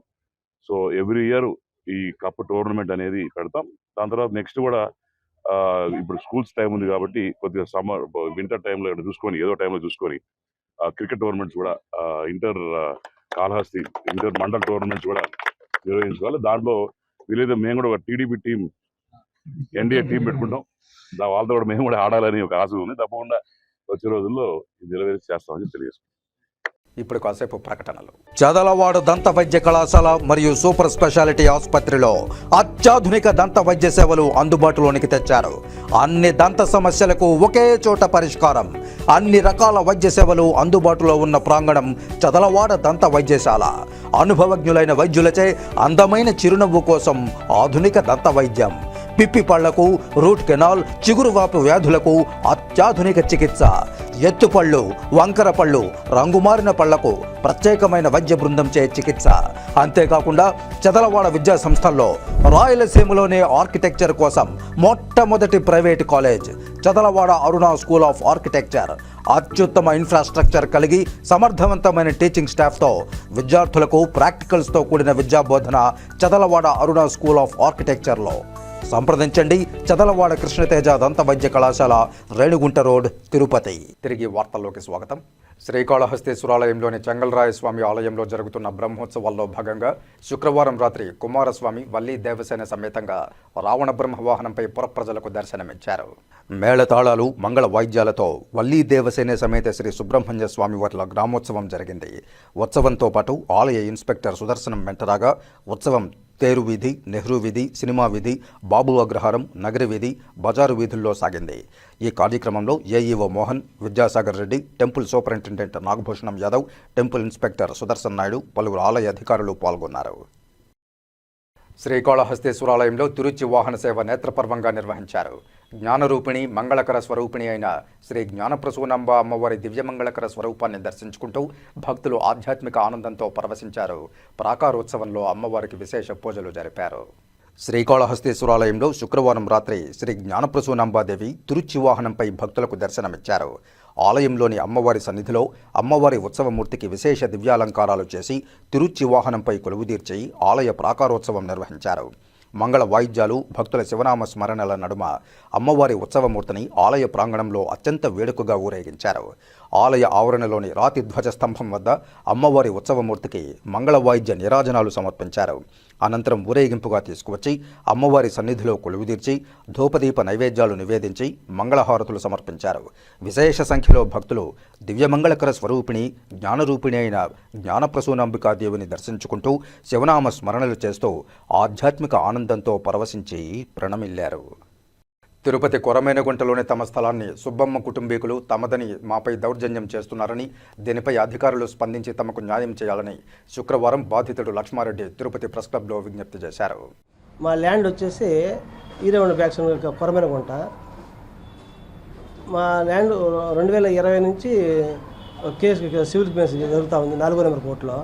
సో ఎవ్రీ ఇయర్ ఈ కప్ టోర్నమెంట్ అనేది పెడతాం. దాని తర్వాత నెక్స్ట్ కూడా ఇప్పుడు స్కూల్స్ టైం ఉంది కాబట్టి కొద్దిగా సమ్మర్, వింటర్ టైంలో చూసుకొని, ఏదో టైంలో చూసుకొని క్రికెట్ టోర్నమెంట్స్ కూడా inter Kalahasti inter mandal tournaments కూడా నిర్వహించుకోవాలి. దాంట్లో వీలైతే మేము కూడా ఒక టీడీపీ టీం, ఎన్డీఏ టీం పెట్టుకుంటాం. వాళ్ళతో కూడా మేము కూడా ఆడాలని ఒక ఆశ ఉంది. తప్పకుండా వచ్చే రోజుల్లో నిలవేసి చేస్తామని తెలియజేసుకుంటాం. ఇప్పుడు కాసేపు ప్రకటనలు. చదలవాడ దంత వైద్య కళాశాల మరియు సూపర్ స్పెషాలిటీ ఆసుపత్రిలో అత్యాధునిక దంత వైద్య సేవలు అందుబాటులోనికి తెచ్చారు. అన్ని దంత సమస్యలకు ఒకే చోట పరిష్కారం. అన్ని రకాల వైద్య సేవలు అందుబాటులో ఉన్న ప్రాంగణం చదలవాడ దంత వైద్యశాల. అనుభవజ్ఞులైన వైద్యులచే అందమైన చిరునవ్వు కోసం ఆధునిక దంత వైద్యం. పిప్పి పళ్లకు, రూట్ కెనాల్, చిగురువాపు వ్యాధులకు అత్యాధునిక చికిత్స. ఎత్తుపళ్ళు, వంకర పళ్ళు, రంగుమారిన పళ్లకు ప్రత్యేకమైన వైద్య బృందంచే చికిత్స. అంతేకాకుండా చదలవాడ విద్యా సంస్థల్లో రాయలసీమలోనే ఆర్కిటెక్చర్ కోసం మొట్టమొదటి private college Chadalavada Aruna school of architecture. అత్యుత్తమ ఇన్ఫ్రాస్ట్రక్చర్ కలిగి సమర్థవంతమైన టీచింగ్ స్టాఫ్తో విద్యార్థులకు ప్రాక్టికల్స్తో కూడిన విద్యాబోధన చదలవాడ అరుణ స్కూల్ ఆఫ్ ఆర్కిటెక్చర్లో. సంప్రదించండి. చదలవాడ కృష్ణతేజ దంత వైద్య కళాశాల, రేణిగుంట రోడ్, తిరుపతి. తిరిగి వార్తల్లోకి స్వాగతం. శ్రీకాళహస్తీశ్వరాలయంలోని చెంగల్రాయ స్వామి ఆలయంలో జరుగుతున్న బ్రహ్మోత్సవాల్లో భాగంగా శుక్రవారం రాత్రి కుమారస్వామి వల్లీ దేవసేన సమేతంగా రావణ బ్రహ్మ వాహనంపై పురప్రజలకు దర్శనమిచ్చారు. మేళతాళాలు, మంగళ వాయిద్యాలతో వల్లీ దేవసేన సమేత శ్రీ సుబ్రహ్మణ్య స్వామి వార్ల గ్రామోత్సవం జరిగింది. ఉత్సవంతో పాటు ఆలయ ఇన్స్పెక్టర్ సుదర్శనం వెంటరాగా ఉత్సవం తేరు వీధి, నెహ్రూ వీధి, సినిమా వీధి, బాబు అగ్రహారం, నగరి వీధి, బజారు వీధుల్లో సాగింది. ఈ కార్యక్రమంలో AEO Mohan, Vidyasagar Reddy, temple superintendent Nagabhushanam Yadav, temple inspector Sudarshan Naidu, పలువురు ఆలయ అధికారులు పాల్గొన్నారు. శ్రీకాళహస్తీశ్వరాలయంలో తిరుచి వాహన సేవ నేత్రపర్వంగా నిర్వహించారు. జ్ఞానరూపిణి, మంగళకర స్వరూపిణి అయిన శ్రీ జ్ఞానప్రసూనాంబ అమ్మవారి దివ్యమంగళకర స్వరూపాన్ని దర్శించుకుంటూ భక్తులు ఆధ్యాత్మిక ఆనందంతో పరవశించారు. ప్రాకారోత్సవంలో అమ్మవారికి విశేష పూజలు జరిపారు. శ్రీకాళహస్తీశ్వరాలయంలో శుక్రవారం రాత్రి శ్రీ జ్ఞానప్రసూనాంబాదేవి తిరుచి వాహనంపై భక్తులకు దర్శనమిచ్చారు. ఆలయంలోని అమ్మవారి సన్నిధిలో అమ్మవారి ఉత్సవమూర్తికి విశేష దివ్యాలంకారాలు చేసి తిరుచి వాహనంపై కొలువుదీర్చి ఆలయ ప్రాకారోత్సవం నిర్వహించారు. మంగళ వాయిద్యాలు, భక్తుల శివనామ స్మరణల నడుమ అమ్మవారి ఉత్సవమూర్తిని ఆలయ ప్రాంగణంలో అత్యంత వేడుకగా ఊరేగించారు. ఆలయ ఆవరణలోని రాతి ధ్వజస్తంభం వద్ద అమ్మవారి ఉత్సవమూర్తికి మంగళ వాయిద్య నీరాజనాలు సమర్పించారు. అనంతరం ఊరేగింపుగా తీసుకువచ్చి అమ్మవారి సన్నిధిలో కొలువుదీర్చి ధూపదీప నైవేద్యాలు నివేదించి మంగళహారతులు సమర్పించారు. విశేష సంఖ్యలో భక్తులు దివ్యమంగళకర స్వరూపిణి, జ్ఞానరూపిణి అయిన జ్ఞానప్రసూనాంబికాదేవిని దర్శించుకుంటూ శివనామ స్మరణలు చేస్తూ ఆధ్యాత్మిక ఆనందంతో పరవశించి ప్రణమిల్లారు. తిరుపతి కొరమేనగుంటలోని తమ స్థలాన్ని సుబ్బమ్మ కుటుంబీకులు తమదని మాపై దౌర్జన్యం చేస్తున్నారని, దీనిపై అధికారులు స్పందించి తమకు న్యాయం చేయాలని శుక్రవారం బాధితుడు లక్ష్మారెడ్డి తిరుపతి ప్రెస్ క్లబ్లో విజ్ఞప్తి చేశారు. మా ల్యాండ్ వచ్చేసి ఈరవణ బ్యాక్షన్ కొరమేనగుంట. మా ల్యాండ్ 2020 నుంచి కేసు సివిల్ కేసు జరుగుతూ ఉంది 4వ నెంబర్ కోర్టులో.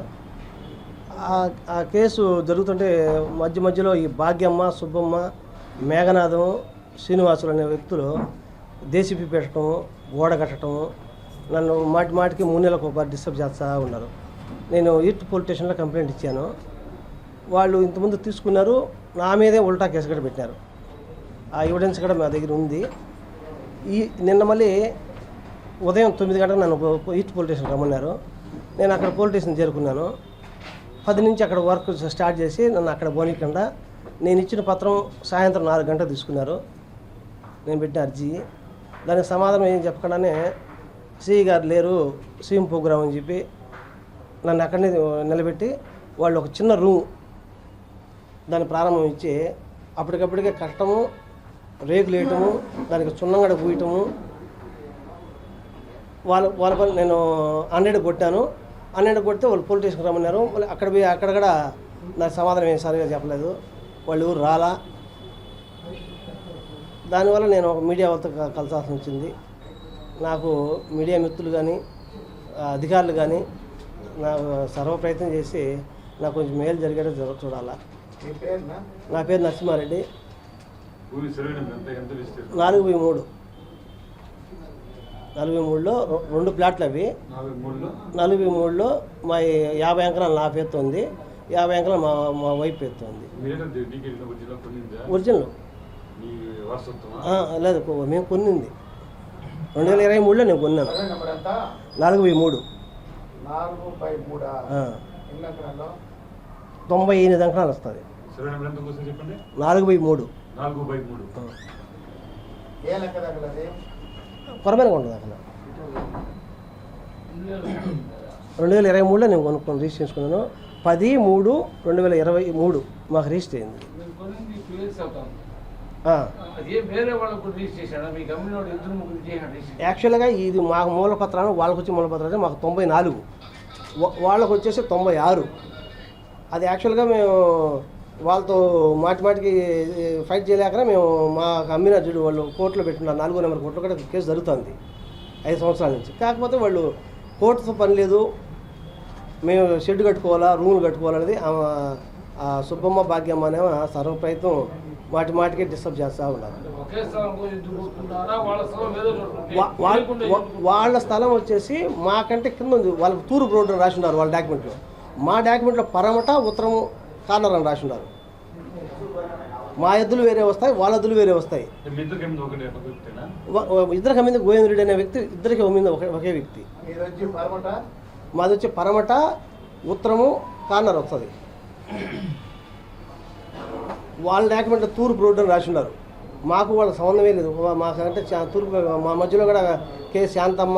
ఆ కేసు జరుగుతుంటే మధ్యలో ఈ భాగ్యమ్మ, సుబ్బమ్మ, మేఘనాథం, శ్రీనివాసులు అనే వ్యక్తులు దేశీపీ పెట్టడం, గోడ కట్టడం, నన్ను మాటికి 3 నెలలకు ఒకసారి డిస్టర్బ్ చేస్తూ ఉన్నారు. నేను ఈస్ట్ పోలీస్ స్టేషన్లో కంప్లైంట్ ఇచ్చాను. వాళ్ళు ఇంతకుముందు తీసుకున్నారు, నా మీదే ఉల్టా కేసు కూడా పెట్టినారు. ఆ ఎవిడెన్స్ కూడా మా దగ్గర ఉంది. నిన్న మళ్ళీ ఉదయం 9 గంటలకు నన్ను ఈస్ట్ పోలీస్ స్టేషన్ రమ్మన్నారు. నేను అక్కడ పోలీస్ స్టేషన్ చేరుకున్నాను. 10 నుంచి అక్కడ వర్క్ స్టార్ట్ చేసి నన్ను అక్కడ పోనీకుండా నేను ఇచ్చిన పత్రం సాయంత్రం 4 గంటలు తీసుకున్నారు. నేను పెట్టిన అర్జీ, దానికి సమాధానం ఏం చెప్పకుండానే సిఈ గారు లేరు, సీఎం ప్రోగ్రామ్ అని చెప్పి నన్ను అక్కడనే నిలబెట్టి వాళ్ళు ఒక చిన్న రూమ్ దాన్ని ప్రారంభం ఇచ్చి అప్పటికప్పటికే కట్టము, రేకులు వేయటము, దానికి సున్నంగడ పూయటము. వాళ్ళ పని నేను 100 కొట్టాను. 100 కొడితే వాళ్ళు పోలీస్ స్టేషన్కి రమ్మన్నారు. మళ్ళీ అక్కడ కూడా నాకు సమాధానం ఏం సరిగా చెప్పలేదు. వాళ్ళు ఎవరు రాలా. దానివల్ల నేను ఒక మీడియా వాళ్ళతో కలసాల్సి వచ్చింది. నాకు మీడియా మిత్రులు కానీ అధికారులు కానీ నాకు సర్వ ప్రయత్నం చేసి నాకు కొంచెం మేలు జరిగేట చూడాలా. నా పేరు నరసింహారెడ్డి. 43లో 2 ప్లాట్లు అవి. 43లో మా 50 ఎకరాలు నా పేరుతో ఉంది, 50 ఎకరాలు మా వైఫ్ పేరుతో ఉంది. ఒరిజినల్ లేదు, మేము కొన్నింది 2023లో నేను కొన్నాను. 4/3 98 ఎకరాలు వస్తుంది. 4/3 కొరమేనగుంట దాకా 2023లో నేను కొనుక్కొని రిజిస్టర్ చేసుకున్నాను. 10/3/2023 మాకు రిజిస్టర్ అయింది. యాక్చువల్గా ఇది మాకు మూలపత్రాలు, వాళ్ళకి వచ్చే మూలపత్రాలు మాకు 94, వాళ్ళకు వచ్చేసి 96. అది యాక్చువల్గా మేము వాళ్ళతో మాటికి ఫైట్ చేయలేకనే మేము మాకు అమ్మిన చూడు వాళ్ళు కోర్టులో పెట్టిన 4వ నెంబర్ కోర్టులో కూడా కేసు జరుగుతుంది 5 సంవత్సరాల నుంచి. కాకపోతే వాళ్ళు కోర్టుతో పని లేదు, మేము షెడ్ కట్టుకోవాలా, రూములు కట్టుకోవాలనేది సుబ్బమ్మ, భాగ్యమ్మ అనే సర్వ ప్రయత్నం మాటికి డిస్టర్బ్ చేస్తూ ఉన్నారు. వాళ్ళ స్థలం వచ్చేసి మాకంటే కింద ఉంది. వాళ్ళకి తూర్పు రోడ్డు అని రాసి ఉన్నారు వాళ్ళ డాక్యుమెంట్లో. మా డాక్యుమెంట్లో పరమట, ఉత్తరము, కార్నర్ అని రాసి ఉన్నారు. మా ఎద్దులు వేరే వస్తాయి, వాళ్ళ ఎద్దులు వేరే వస్తాయి. ఇద్దరికి అమ్మింది గోవిందరెడ్డి అనే వ్యక్తి, ఇద్దరికి అమ్మింది ఒకే వ్యక్తి. మాది వచ్చి పరమట, ఉత్తరము, కార్నర్ వస్తుంది. వాళ్ళ డాక్యుమెంట్లో తూర్పు రోడ్డు అని రాసి ఉన్నారు. మాకు వాళ్ళ సంబంధమే లేదు. మాకంటే తూర్పు మా మధ్యలో కూడా కే శాంతమ్మ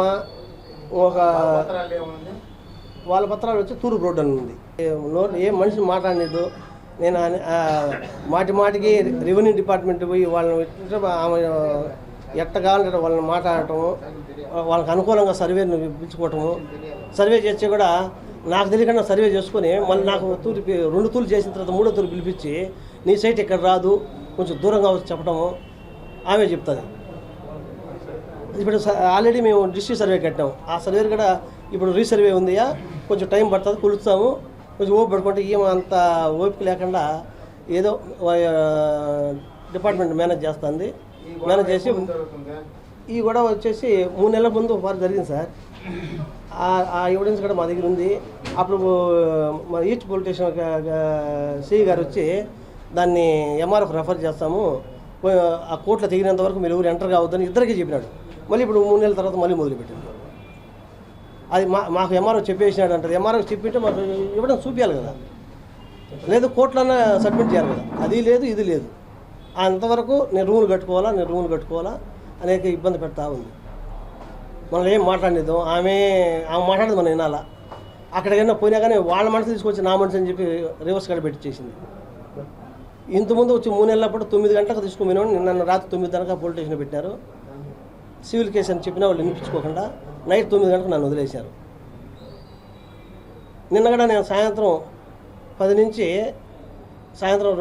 ఒక వాళ్ళ పత్రాలు వచ్చి తూర్పు రోడ్డు అని ఉంది. ఏ మనిషిని మాట్లాడలేదు. నేను మాటికి రెవెన్యూ డిపార్ట్మెంట్ పోయి వాళ్ళని ఆమె ఎట్ట కావాలంటే వాళ్ళని మాట్లాడటము, వాళ్ళకి అనుకూలంగా సర్వేని పిలుచుకోవటము. సర్వే చేస్తే కూడా నాకు తెలియకుండా సర్వే చేసుకొని మళ్ళీ నాకు 2 తూర్లు చేసిన తర్వాత 3వ తూరు పిలిపించి నీ సైట్ ఇక్కడ రాదు, కొంచెం దూరంగా వచ్చి చెప్పడము ఆమె చెప్తుంది. ఇప్పుడు ఆల్రెడీ మేము డిస్ట్రిక్ట్ సర్వే కట్టాము. ఆ సర్వే కూడా ఇప్పుడు రీసర్వే ఉందియా, కొంచెం టైం పడుతుంది, కొలుస్తాము, కొంచెం ఓపిక పడుకుంటే అంత ఓపిక లేకుండా ఏదో డిపార్ట్మెంట్ మేనేజ్ చేస్తుంది. మేనేజ్ చేసి ఈ గొడవ వచ్చేసి 3 నెలల ముందు ఒకసారి జరిగింది సార్. ఆ ఎవిడెన్స్ కూడా మా దగ్గర ఉంది. అప్పుడు మా ఈస్ట్ పోలీస్ స్టేషన్ సిఐ గారు వచ్చి దాన్ని ఎంఆర్ఎఫ్ రెఫర్ చేస్తాము, ఆ కోర్టులో తెగినంత వరకు మీరు ఎవరు ఎంటర్ కావద్దని ఇద్దరికీ చెప్పినాడు. మళ్ళీ ఇప్పుడు 3 నెలల తర్వాత మళ్ళీ మొదలుపెట్టింది. అది మాకు ఎంఆర్ఓ చెప్పేసినాడు అంటారు. ఎంఆర్ఓ చెప్పింటే మాకు ఇవ్వడం చూపించాలి కదా, లేదు కోర్టులన్నా సబ్మిట్ చేయాలి కదా. అది లేదు, ఇది లేదు. అంతవరకు నేను రూములు కట్టుకోవాలా అనేక ఇబ్బంది పెడతా ఉంది. మనం ఏం మాట్లాడలేదు, ఆమె మాట్లాడేది మనం వినాలా. అక్కడికైనా పోయినా కానీ వాళ్ళ మనసు తీసుకొచ్చి నా మనసు అని చెప్పి రివర్స్ కాడ పెట్టి చేసింది. ఇంతకుముందు వచ్చి 3 నెలలప్పుడు 9 గంటలకు తీసుకుపోయినాడు. నిన్న రాత్రి 9 దాకా పోలీస్ స్టేషన్ పెట్టారు. సివిల్ కేసు అని చెప్పినా వాళ్ళు వినిపించుకోకుండా నైట్ 9 గంటలకు నన్ను వదిలేశారు. నిన్న కూడా నేను సాయంత్రం 10 నుంచి సాయంత్రం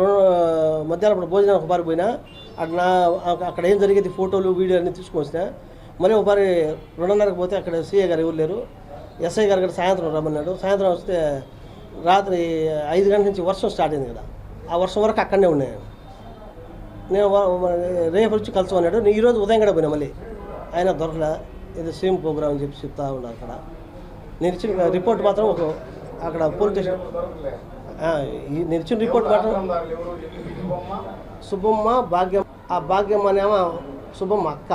మధ్యాహ్నం భోజనం ఒకసారి పోయినా, అక్కడ ఏం జరిగేది ఫోటోలు వీడియో అన్నీ తీసుకొని వచ్చినా. మళ్ళీ ఒకసారి 2:30కి పోతే అక్కడ సిఐ గారు ఎవరు లేరు. ఎస్ఐ గారు కూడా సాయంత్రం రమ్మన్నాడు. సాయంత్రం వస్తే రాత్రి 5 గంటల నుంచి వర్షం స్టార్ట్ అయింది కదా, ఆ వర్షం వరకు అక్కడనే ఉన్నాను నేను. రేపు వచ్చి కలుసుకున్నాడు. నేను ఈరోజు ఉదయం కూడా పోయినా, మళ్ళీ ఆయన దొరకలే. ఇది సేమ్ ప్రోగ్రామ్ అని చెప్పి చెప్తా ఉన్నారు. అక్కడ నేను ఇచ్చిన రిపోర్ట్ మాత్రం అక్కడ పోలీస్ స్టేషన్ నేను ఇచ్చిన రిపోర్ట్ మాత్రం సుబ్బమ్మ భాగ్యం. ఆ భాగ్యం అనేమో సుబ్బమ్మ అక్క.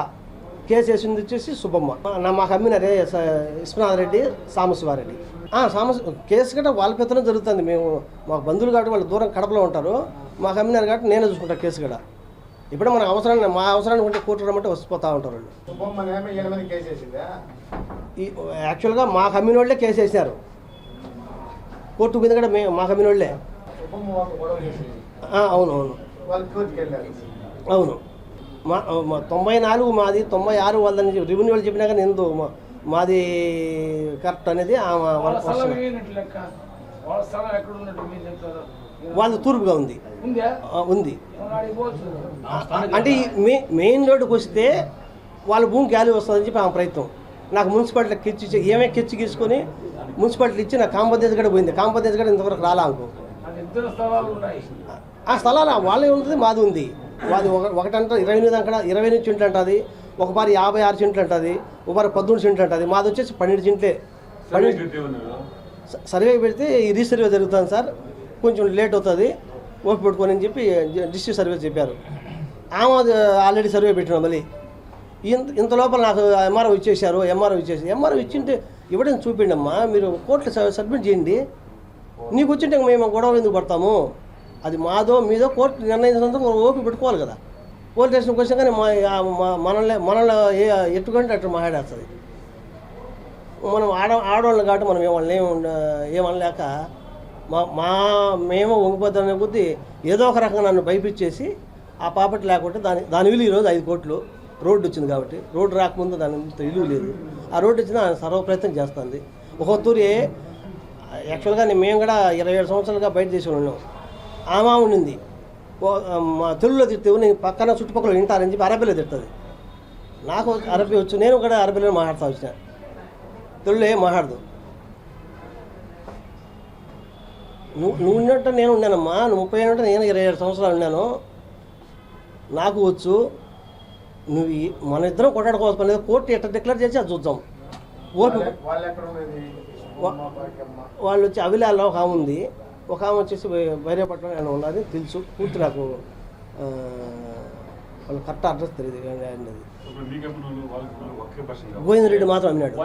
కేసు వేసింది వచ్చేసి సుబ్బమ్మ. మాకు అమ్మినారే విశ్వనాథ్ రెడ్డి, సాంబశివారెడ్డి. కేసు గట్రా వాళ్ళ పెత్తనం జరుగుతుంది. మాకు బంధువులు కాబట్టి వాళ్ళు దూరం కడపలో ఉంటారు. మాకు అమ్మినారు కాబట్టి నేనే చూసుకుంటా కేసు కూడా. ఇప్పుడు మన అవసరాన్ని మా అవసరానికి ఉంటే కోర్టు రమ్మంటే వసిపోతూ ఉంటారు వాళ్ళు. యాక్చువల్గా మాకు అమ్మిన వాళ్ళే కేసు వేసినారు. కోర్టు మీద కూడా మాకు అమ్మిన వాళ్ళే. అవును అవును. మా 94 మాది, 96 వాళ్ళని రెవెన్యూ వాళ్ళు చెప్పినాక నేను మాది కరెక్ట్ అనేది వాళ్ళు తూర్పుగా ఉంది. అంటే మెయిన్ రోడ్డుకి వస్తే వాళ్ళ భూమికి గాలి వస్తుందని చెప్పి ఆమె ప్రయత్నం. నాకు మున్సిపాలిటీ కెచ్చి గీసుకొని మున్సిపాలిటీ ఇచ్చి నాకు కాంపదేశ్ కూడా పోయింది. కాంపదేశ్ కూడా ఇంతవరకు రాలా అనుకో. ఆ స్థలాలు వాళ్ళే ఉంటుంది, మాది ఉంది. మాది ఒకటంటే 28 అక్కడ 28 సెంట్లు అంటుంది, ఒక పారి 56 సెంట్లు అంటుంది, ఒక పారి 13 సెంట్లు అంటుంది. మాది వచ్చేసి 12 సెంట్లే. సర్వే పెడితే ఈ రీసర్వే జరుగుతుంది సార్, కొంచెం లేట్ అవుతుంది, ఓపి పెట్టుకొని అని చెప్పి డిస్ట్రిక్ట్ సర్వే చెప్పారు. ఆమె ఆల్రెడీ సర్వే పెట్టినాం. మళ్ళీ ఇంత లోపల నాకు ఎంఆర్ఓ ఇచ్చేసారు. ఎంఆర్ఓ ఇచ్చింటే ఇవ్వడం చూపిండమ్మా, మీరు కోర్టులో సబ్మిట్ చేయండి. నీకు వచ్చింటే మేము గొడవ ఎందుకు పడతాము? అది మాదో మీదో కోర్టు నిర్ణయించినందుకు ఓపి పెట్టుకోవాలి కదా. పోలీస్ స్టేషన్కి వచ్చాక కానీ మనల్ని ఎట్టుకుంటే అట్లా మాట్లాడేస్తుంది. మనం ఆడవాళ్ళని కాబట్టి మనం ఏమనలేక మేము వంగిపోతానే కొద్దీ ఏదో ఒక రకంగా నన్ను భయపించేసి ఆ పాపటి లేకుంటే దాని విలువ ఈరోజు 5 కోట్లు. రోడ్డు వచ్చింది కాబట్టి, రోడ్డు రాకముందు దాని విలువ లేదు. ఆ రోడ్డు వచ్చింది ఆయన సర్వప్రయత్నం చేస్తుంది. ఒక తూరి యాక్చువల్గా మేము కూడా 27 సంవత్సరాలుగా బయట చేసి ఉన్నాం. ఆమె ఉండింది మా తెలుగులో తిడితే నేను పక్కన చుట్టుపక్కల వింటారని చెప్పి అరబీలో తిడుతుంది. నాకు అరబీ వచ్చు, నేను కూడా అరబీలో మాట్లాడుతూ వచ్చిన. తెలుగులో ఏం మాట్లాడదు. నువ్వు ఉన్నట్టు నేను ఉన్నానమ్మా, నువ్వు 30 ఏళ్ళంటే నేను 27 సంవత్సరాలు ఉన్నాను, నాకు వచ్చు. నువ్వు మన ఇద్దరం కొట్టాడుకోవాల్సిన లేదు, కోర్టు ఎట్లా డిక్లేర్ చేసి అది చూద్దాం. ఓటు వాళ్ళు వచ్చి అవిలాల్లో ఒక ఆమె ఉంది, ఒక ఆమె వచ్చేసి బైరేపట్నం అని ఉన్నది తెలుసు. పూర్తి నాకు వాళ్ళ కరెక్ట్ అడ్రస్ తెలియదు. గోవిందరెడ్డి మాత్రం అమ్మినాడు.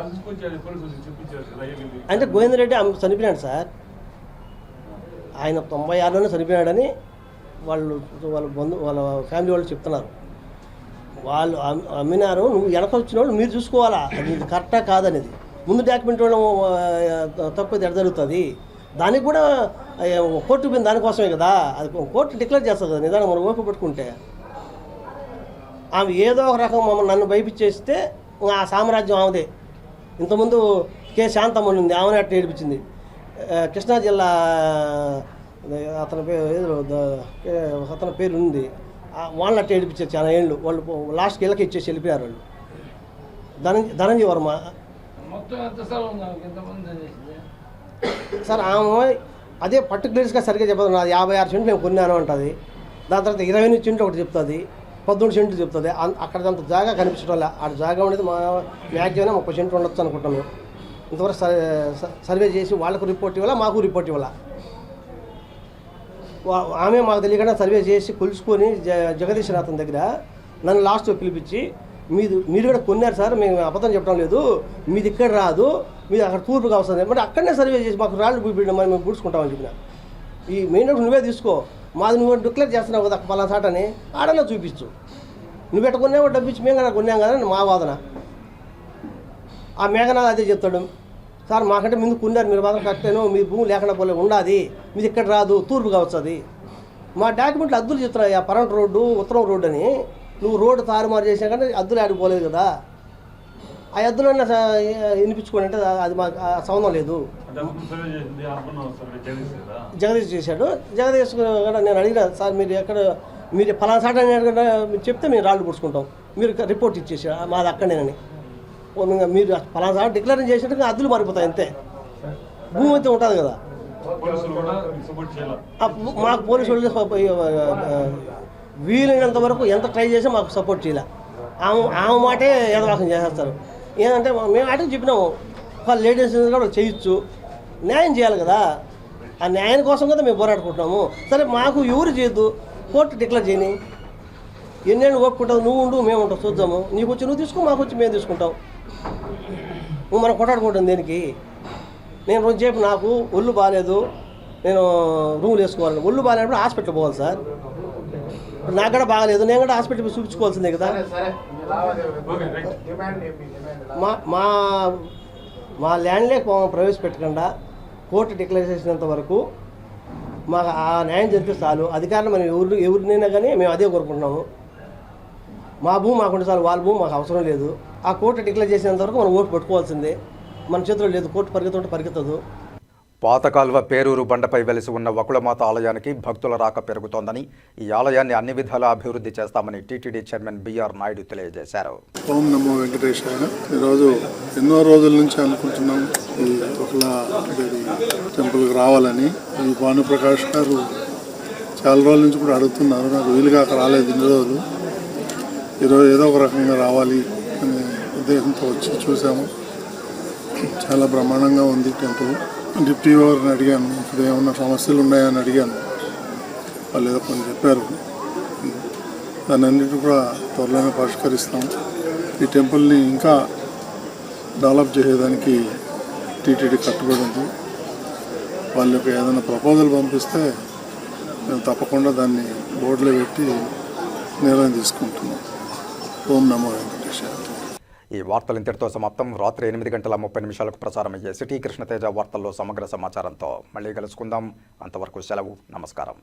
అంటే గోవిందరెడ్డి చనిపోయినాడు సార్. ఆయన 96లోనే చనిపోయాడని వాళ్ళ ఫ్యామిలీ వాళ్ళు చెప్తున్నారు. వాళ్ళు అమ్మినారు. నువ్వు వెనక వచ్చిన వాళ్ళు మీరు చూసుకోవాలా, అది కరెక్టా కాదనేది. ముందు డాక్యుమెంట్ వాళ్ళు తక్కువ ఎడ జరుగుతుంది. దానికి కూడా కోర్టు పోయింది దానికోసమే కదా. అది కోర్టు డిక్లేర్ చేస్తుంది కదా, నిదానం మనం ఓపిక పట్టుకుంటే. ఆమె ఏదో ఒక రకం మమ్మల్ని నన్ను భయపించేస్తే ఆ సామ్రాజ్యం ఆమెదే. ఇంతకుముందు శాంతమ్మ ఉంది, ఆమెనే అట్లా ఏడిపించింది. కృష్ణా జిల్లా అతని పేరు ఉంది, వాళ్ళని అట్లా ఏడిపించారు చాలా ఏళ్ళు. వాళ్ళు లాస్ట్కి ఇళ్ళకి ఇచ్చేసి వెళ్ళిపోయారు వాళ్ళు. ధనంజయ వర్మ సార్. ఆమె అదే పర్టికులర్స్గా సరిగ్గా చెప్పదు. నాది 56 సెంట్లు నేను కొన్నాను అంటుంది. దాని తర్వాత 28 సెంట్లు ఒకటి చెప్తుంది. 14 సెంట్లు చెప్తుంది. అక్కడ అంత జాగా కనిపించడం లే. ఆ జాగా ఉండేది మా మ్యాక్సిమం 30 సెంట్లు ఉండొచ్చు అనుకుంటాం మేము. ఇంతవరకు సర్వే చేసి వాళ్ళకు రిపోర్ట్ ఇవ్వాలా, మాకు రిపోర్ట్ ఇవ్వాలా. ఆమె మాకు తెలియకుండా సర్వే చేసి కొలుసుకొని జగదీశ్వరనాథన్ దగ్గర నన్ను లాస్ట్ పిలిపించి మీరు కూడా కొన్నారు సార్, మేము అబద్ధం చెప్పడం లేదు, మీది ఇక్కడ రాదు, మీది అక్కడ తూర్పుగా వస్తుంది, మరి అక్కడనే సర్వే చేసి మాకు రాళ్ళు చూపించడం మరి మేము పూడ్చుకుంటామని చెప్పిన. ఈ మెయిన్ రోడ్ నువ్వే తీసుకో, మాది నువ్వు డిక్లేర్ చేస్తున్నావు కదా పలానా సాటని ఆడన్నా చూపించు, నువ్వు ఎట్ట కొన్నావు డబ్బిచ్చి మేము కదా కొన్నాం కదా మా వాదన. ఆ మేఘనాథ్ అదే చెప్తాడు, సార్ మాకంటే ముందు కొన్నారు, మీరు మాత్రం కట్టాను, మీ భూమి లేకుండా పోలే ఉండాది, మీది ఇక్కడ రాదు తూర్పుగా వస్తుంది. మా డాక్యుమెంట్లు అద్దులు చెప్తున్నాయి, ఆ పరంట రోడ్డు ఉత్తరం రోడ్డు అని. నువ్వు రోడ్డు తారుమారు చేసినా కానీ అద్దులు ఆడిపోలేదు కదా, ఆ అద్దులన్నా వినిపించుకోండి అంటే అది మాకు సంబంధం లేదు. జగదీష్ చేశాడు. జగదీష్ కూడా నేను అడిగిన, సార్ మీరు ఫలానా సాట మీరు చెప్తే మేము రాళ్ళు పుడుచుకుంటాం, మీరు రిపోర్ట్ ఇచ్చేసాడు మాది అక్కడేనని. మీరు ఫలానా సాట డిక్లేర్ చేసినట్టుగా అద్దులు మారిపోతాయి అంతే, భూమి అయితే ఉంటుంది కదా. మాకు పోలీసు వాళ్ళు వీలైనంత వరకు ఎంత ట్రై చేసినా మాకు సపోర్ట్ చేయాలి. ఆమె మాటే యథవాసం చేసేస్తారు. ఏంటంటే మేము అటు చెప్పినాము, వాళ్ళ లేడీస్ కూడా చేయొచ్చు, న్యాయం చేయాలి కదా. ఆ న్యాయం కోసం కదా మేము పోరాడుకుంటున్నాము. సరే మాకు ఎవరు చేయొద్దు, కోర్టు డిక్లేర్ చేయని, ఎన్నేళ్ళు ఒప్పుకుంటావు, నువ్వు ఉండు మేము ఉంటాం చూద్దాము, నీకు వచ్చి నువ్వు తీసుకో, మాకు వచ్చి మేము తీసుకుంటాం. నువ్వు మనం కొట్టాడుకుంటాం దేనికి? నేను రోజు చెప్పి నాకు ఒళ్ళు బాగాలేదు, నేను రూములు వేసుకోవాలి, ఒళ్ళు బాగాలేనప్పుడు హాస్పిటల్ పోవాలి సార్, నాకు కూడా బాగాలేదు, నేను కూడా హాస్పిటల్ చూపించుకోవాల్సిందే కదా. మా ల్యాండ్లోకి ప్రవేశపెట్టకుండా కోర్టు డిక్లేర్ చేసినంత వరకు మాకు ఆ న్యాయం జరిగితే చాలు. అధికారులు మనం ఎవరినైనా కానీ మేము అదే కోరుకుంటున్నాము. మా భూమి మాకుంటే చాలు, వాళ్ళ భూమి మాకు అవసరం లేదు. ఆ కోర్టు డిక్లేర్ చేసినంత వరకు మనం ఓటు పెట్టుకోవాల్సిందే, మన చేతిలో లేదు. కోర్టు పరిగెత్తుంటే పరిగెత్తదు. పాతకాల్వ పేరూరు బండపై వెలిసి ఉన్న వకుళమాత ఆలయానికి భక్తుల రాక పెరుగుతోందని, ఈ ఆలయాన్ని అన్ని విధాలా అభివృద్ధి చేస్తామని టీటీడీ చైర్మన్ బిఆర్ నాయుడు తెలియజేశారు. ఓం నమో వెంకటేశాయ. ఈరోజు ఎన్నో రోజుల నుంచి అనుకుంటున్నాం ఈ వకుళదేవి టెంపుల్కి రావాలని. ఈ భానుప్రకాష్ గారు చాలా రోజుల నుంచి కూడా అడుగుతున్నారు, నాకు వీలుగా అక్కడ రాలేదు ఇన్ని రోజులు. ఈరోజు ఏదో ఒక రకంగా రావాలి అనే ఉద్దేశంతో వచ్చి చూసాము. చాలా బ్రహ్మాండంగా ఉంది టెంపుల్. డిప్టీ వారిని అడిగాను, ఇక్కడ ఏమన్నా సమస్యలు ఉన్నాయని అడిగాను. వాళ్ళు ఏదో కొన్ని చెప్పారు, దాన్ని అన్నిటి కూడా త్వరలోనే పరిష్కరిస్తాం. ఈ టెంపుల్ని ఇంకా డెవలప్ చేసేదానికి టీటీడీ కట్టుబడి ఉంది. వాళ్ళకి ఏదైనా ప్రపోజల్ పంపిస్తే మేము తప్పకుండా దాన్ని బోర్డులో పెట్టి నిర్ణయం తీసుకుంటున్నాం. ఓం నమో వెంకటేశాయ. ఈ వార్తలు ఇంతటితో సమాప్తం. రాత్రి 8:30 ప్రసారమయ్యే సిటీ కృష్ణతేజ వార్తల్లో సమగ్ర సమాచారంతో మళ్ళీ కలుసుకుందాం. అంతవరకు సెలవు. నమస్కారం.